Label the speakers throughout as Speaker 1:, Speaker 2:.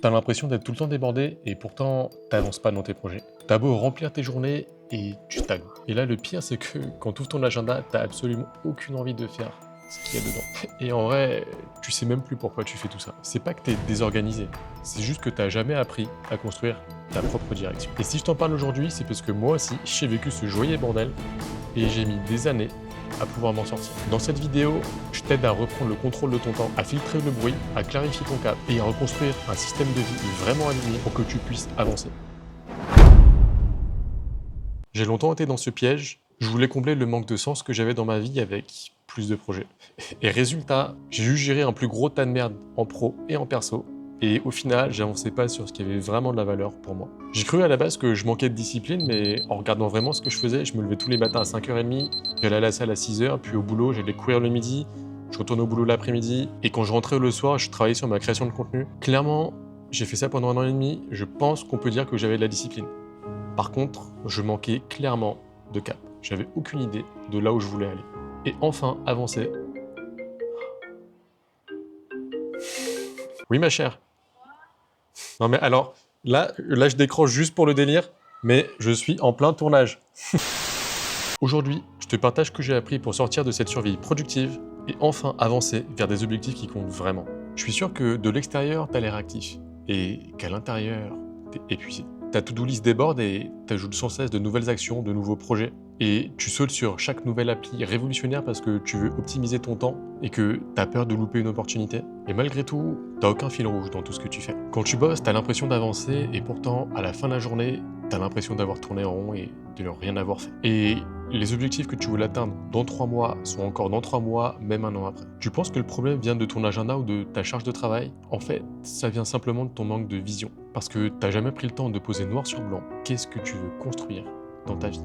Speaker 1: T'as l'impression d'être tout le temps débordé et pourtant t'avances pas dans tes projets. T'as beau remplir tes journées et tu stagnes. Et là, le pire, c'est que quand tu ouvres ton agenda, t'as absolument aucune envie de faire ce qu'il y a dedans. Et en vrai, tu sais même plus pourquoi tu fais tout ça. C'est pas que t'es désorganisé, c'est juste que t'as jamais appris à construire ta propre direction. Et si je t'en parle aujourd'hui, c'est parce que moi aussi, j'ai vécu ce joyeux bordel et j'ai mis des années à pouvoir m'en sortir. Dans cette vidéo, je t'aide à reprendre le contrôle de ton temps, à filtrer le bruit, à clarifier ton cap et à reconstruire un système de vie vraiment aligné pour que tu puisses avancer. J'ai longtemps été dans ce piège, je voulais combler le manque de sens que j'avais dans ma vie avec plus de projets. Et résultat, j'ai juste géré un plus gros tas de merde en pro et en perso, et au final, j'avançais pas sur ce qui avait vraiment de la valeur pour moi. J'ai cru à la base que je manquais de discipline, mais en regardant vraiment ce que je faisais, je me levais tous les matins à 5h30, j'allais à la salle à 6h, puis au boulot, j'allais courir le midi, je retournais au boulot l'après-midi, et quand je rentrais le soir, je travaillais sur ma création de contenu. Clairement, j'ai fait ça pendant 1 an et demi, je pense qu'on peut dire que j'avais de la discipline. Par contre, je manquais clairement de cap. J'avais aucune idée de là où je voulais aller. Et enfin, avancer. Oui, ma chère. Non mais alors, là, je décroche juste pour le délire, mais je suis en plein tournage. Aujourd'hui, je te partage ce que j'ai appris pour sortir de cette survie productive et enfin avancer vers des objectifs qui comptent vraiment. Je suis sûr que de l'extérieur, t'as l'air actif et qu'à l'intérieur, t'es épuisé. Ta to-do list déborde et t'ajoutes sans cesse de nouvelles actions, de nouveaux projets. Et tu sautes sur chaque nouvelle appli révolutionnaire parce que tu veux optimiser ton temps et que t'as peur de louper une opportunité. Et malgré tout, t'as aucun fil rouge dans tout ce que tu fais. Quand tu bosses, t'as l'impression d'avancer et pourtant, à la fin de la journée, t'as l'impression d'avoir tourné en rond et de ne rien avoir fait. Et les objectifs que tu veux atteindre dans 3 mois sont encore dans 3 mois, même 1 an après. Tu penses que le problème vient de ton agenda ou de ta charge de travail? En fait, ça vient simplement de ton manque de vision. Parce que t'as jamais pris le temps de poser noir sur blanc qu'est-ce que tu veux construire dans ta vie.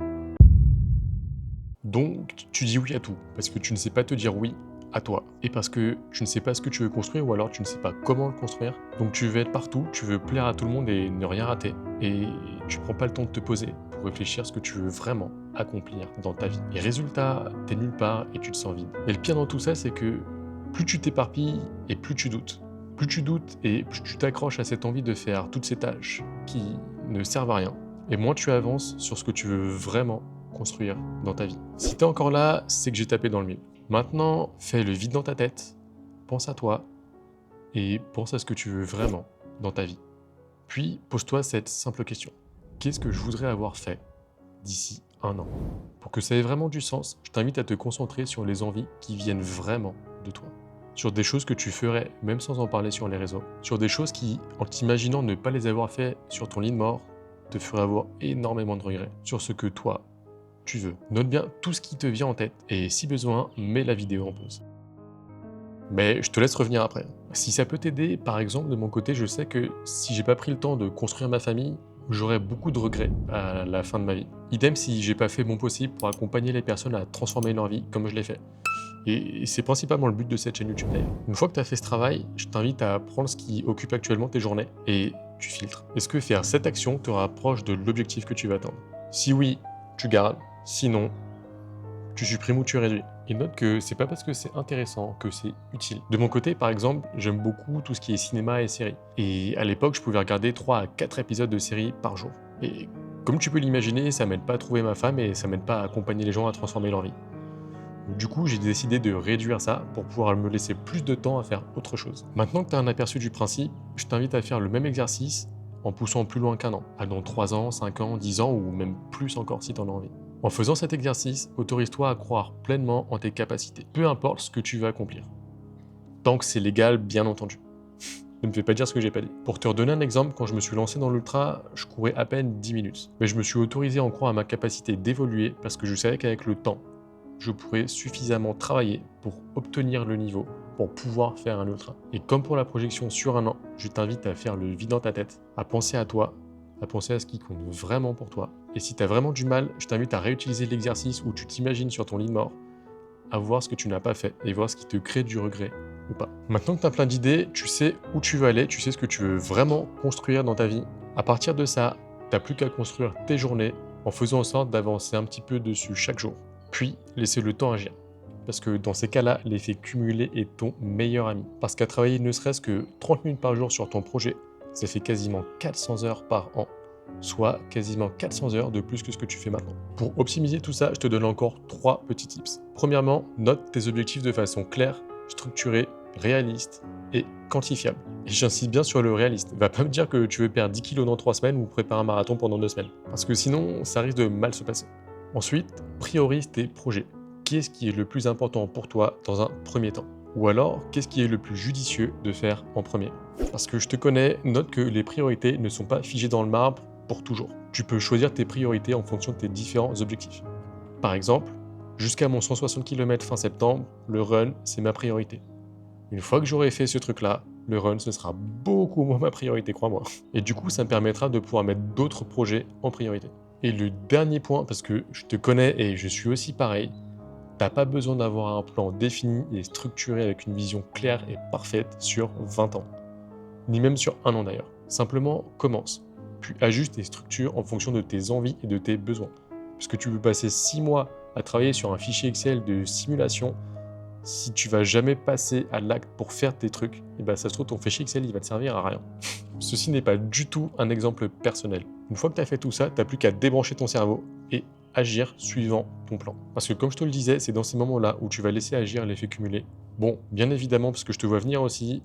Speaker 1: Donc, tu dis oui à tout, parce que tu ne sais pas te dire oui à toi. Et parce que tu ne sais pas ce que tu veux construire, ou alors tu ne sais pas comment le construire. Donc tu veux être partout, tu veux plaire à tout le monde et ne rien rater. Et tu prends pas le temps de te poser pour réfléchir à ce que tu veux vraiment accomplir dans ta vie. Et résultat, t'es nulle part et tu te sens vide. Et le pire dans tout ça, c'est que plus tu t'éparpilles et plus tu doutes. Plus tu doutes et plus tu t'accroches à cette envie de faire toutes ces tâches qui ne servent à rien. Et moins tu avances sur ce que tu veux vraiment construire dans ta vie. Si t'es encore là, c'est que j'ai tapé dans le mille. Maintenant, fais le vide dans ta tête, pense à toi et pense à ce que tu veux vraiment dans ta vie. Puis pose-toi cette simple question. Qu'est-ce que je voudrais avoir fait d'ici 1 an? Pour que ça ait vraiment du sens, je t'invite à te concentrer sur les envies qui viennent vraiment de toi. Sur des choses que tu ferais même sans en parler sur les réseaux. Sur des choses qui, en t'imaginant ne pas les avoir fait sur ton lit de mort, te feraient avoir énormément de regrets. Sur ce que toi, tu veux. Note bien tout ce qui te vient en tête et si besoin, mets la vidéo en pause. Mais je te laisse revenir après. Si ça peut t'aider, par exemple, de mon côté, je sais que si j'ai pas pris le temps de construire ma famille, j'aurais beaucoup de regrets à la fin de ma vie. Idem si j'ai pas fait mon possible pour accompagner les personnes à transformer leur vie comme je l'ai fait. Et c'est principalement le but de cette chaîne YouTube d'ailleurs. Une fois que tu as fait ce travail, je t'invite à prendre ce qui occupe actuellement tes journées et tu filtres. Est-ce que faire cette action te rapproche de l'objectif que tu vas atteindre? Si oui, tu gardes. Sinon, tu supprimes ou tu réduis. Et note que c'est pas parce que c'est intéressant que c'est utile. De mon côté, par exemple, j'aime beaucoup tout ce qui est cinéma et séries. Et à l'époque, je pouvais regarder 3 à 4 épisodes de séries par jour. Et comme tu peux l'imaginer, ça m'aide pas à trouver ma femme et ça m'aide pas à accompagner les gens à transformer leur vie. Du coup, j'ai décidé de réduire ça pour pouvoir me laisser plus de temps à faire autre chose. Maintenant que tu as un aperçu du principe, je t'invite à faire le même exercice en poussant plus loin qu'1 an, à dans 3 ans, 5 ans, 10 ans ou même plus encore si tu en as envie. En faisant cet exercice, autorise-toi à croire pleinement en tes capacités, peu importe ce que tu veux accomplir. Tant que c'est légal, bien entendu. Ne me fais pas dire ce que j'ai pas dit. Pour te redonner un exemple, quand je me suis lancé dans l'ultra, je courais à peine 10 minutes. Mais je me suis autorisé à en croire à ma capacité d'évoluer parce que je savais qu'avec le temps, je pourrais suffisamment travailler pour obtenir le niveau, pour pouvoir faire un ultra. Et comme pour la projection sur 1 an, je t'invite à faire le vide dans ta tête, à penser à toi, à penser à ce qui compte vraiment pour toi. Et si tu as vraiment du mal, je t'invite à réutiliser l'exercice où tu t'imagines sur ton lit de mort, à voir ce que tu n'as pas fait et voir ce qui te crée du regret ou pas. Maintenant que tu as plein d'idées, tu sais où tu veux aller, tu sais ce que tu veux vraiment construire dans ta vie. À partir de ça, tu n'as plus qu'à construire tes journées en faisant en sorte d'avancer un petit peu dessus chaque jour. Puis, laisser le temps agir. Parce que dans ces cas-là, l'effet cumulé est ton meilleur ami. Parce qu'à travailler ne serait-ce que 30 minutes par jour sur ton projet, ça fait quasiment 400 heures par an, soit quasiment 400 heures de plus que ce que tu fais maintenant. Pour optimiser tout ça, je te donne encore 3 petits tips. Premièrement, note tes objectifs de façon claire, structurée, réaliste et quantifiable. Et j'insiste bien sur le réaliste. Va pas me dire que tu veux perdre 10 kilos dans 3 semaines ou préparer un marathon pendant 2 semaines, parce que sinon, ça risque de mal se passer. Ensuite, priorise tes projets. Qu'est-ce qui est le plus important pour toi dans un premier temps? Ou alors, qu'est-ce qui est le plus judicieux de faire en premier? Parce que je te connais, note que les priorités ne sont pas figées dans le marbre pour toujours. Tu peux choisir tes priorités en fonction de tes différents objectifs. Par exemple, jusqu'à mon 160 km fin septembre, le run, c'est ma priorité. Une fois que j'aurai fait ce truc-là, le run, ce sera beaucoup moins ma priorité, crois-moi. Et du coup, ça me permettra de pouvoir mettre d'autres projets en priorité. Et le dernier point, parce que je te connais et je suis aussi pareil, t'as pas besoin d'avoir un plan défini et structuré avec une vision claire et parfaite sur 20 ans. Ni même sur 1 an d'ailleurs. Simplement, commence. Puis ajuste tes structures en fonction de tes envies et de tes besoins. Puisque tu peux passer 6 mois à travailler sur un fichier Excel de simulation, si tu vas jamais passer à l'acte pour faire tes trucs, et ben ça se trouve ton fichier Excel il va te servir à rien. Ceci n'est pas du tout un exemple personnel. Une fois que tu as fait tout ça, tu n'as plus qu'à débrancher ton cerveau et agir suivant ton plan. Parce que comme je te le disais, c'est dans ces moments-là où tu vas laisser agir l'effet cumulé. Bon, bien évidemment, parce que je te vois venir aussi,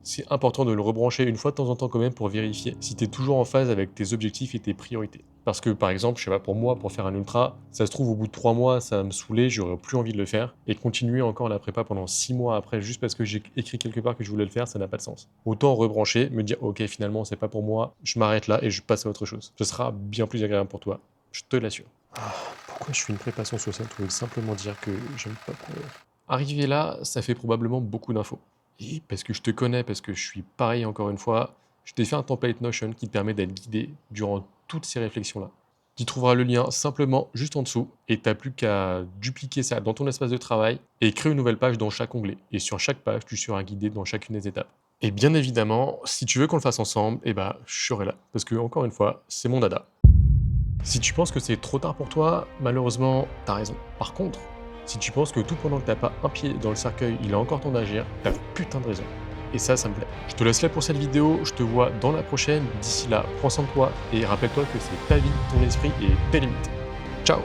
Speaker 1: c'est important de le rebrancher une fois de temps en temps quand même pour vérifier si tu es toujours en phase avec tes objectifs et tes priorités. Parce que par exemple, je sais pas, pour moi, pour faire un ultra, ça se trouve au bout de 3 mois, ça va me saouler, j'aurais plus envie de le faire. Et continuer encore la prépa pendant 6 mois après, juste parce que j'ai écrit quelque part que je voulais le faire, ça n'a pas de sens. Autant rebrancher, me dire, ok, finalement, c'est pas pour moi, je m'arrête là et je passe à autre chose. Ce sera bien plus agréable pour toi, je te l'assure. Pourquoi je fais une préparation sociale pour simplement dire que j'aime pas courir? Arrivé là, ça fait probablement beaucoup d'infos. Et parce que je te connais, parce que je suis pareil encore une fois, je t'ai fait un template Notion qui te permet d'être guidé durant toutes ces réflexions-là. Tu trouveras le lien simplement juste en dessous et tu n'as plus qu'à dupliquer ça dans ton espace de travail et créer une nouvelle page dans chaque onglet. Et sur chaque page, tu seras guidé dans chacune des étapes. Et bien évidemment, si tu veux qu'on le fasse ensemble, eh ben, je serai là. Parce que, encore une fois, c'est mon dada. Si tu penses que c'est trop tard pour toi, malheureusement, t'as raison. Par contre, si tu penses que tout pendant que t'as pas un pied dans le cercueil, il est encore temps d'agir, t'as putain de raison. Et ça me plaît. Je te laisse là pour cette vidéo, je te vois dans la prochaine. D'ici là, prends soin de toi et rappelle-toi que c'est ta vie, ton esprit et tes limites. Ciao!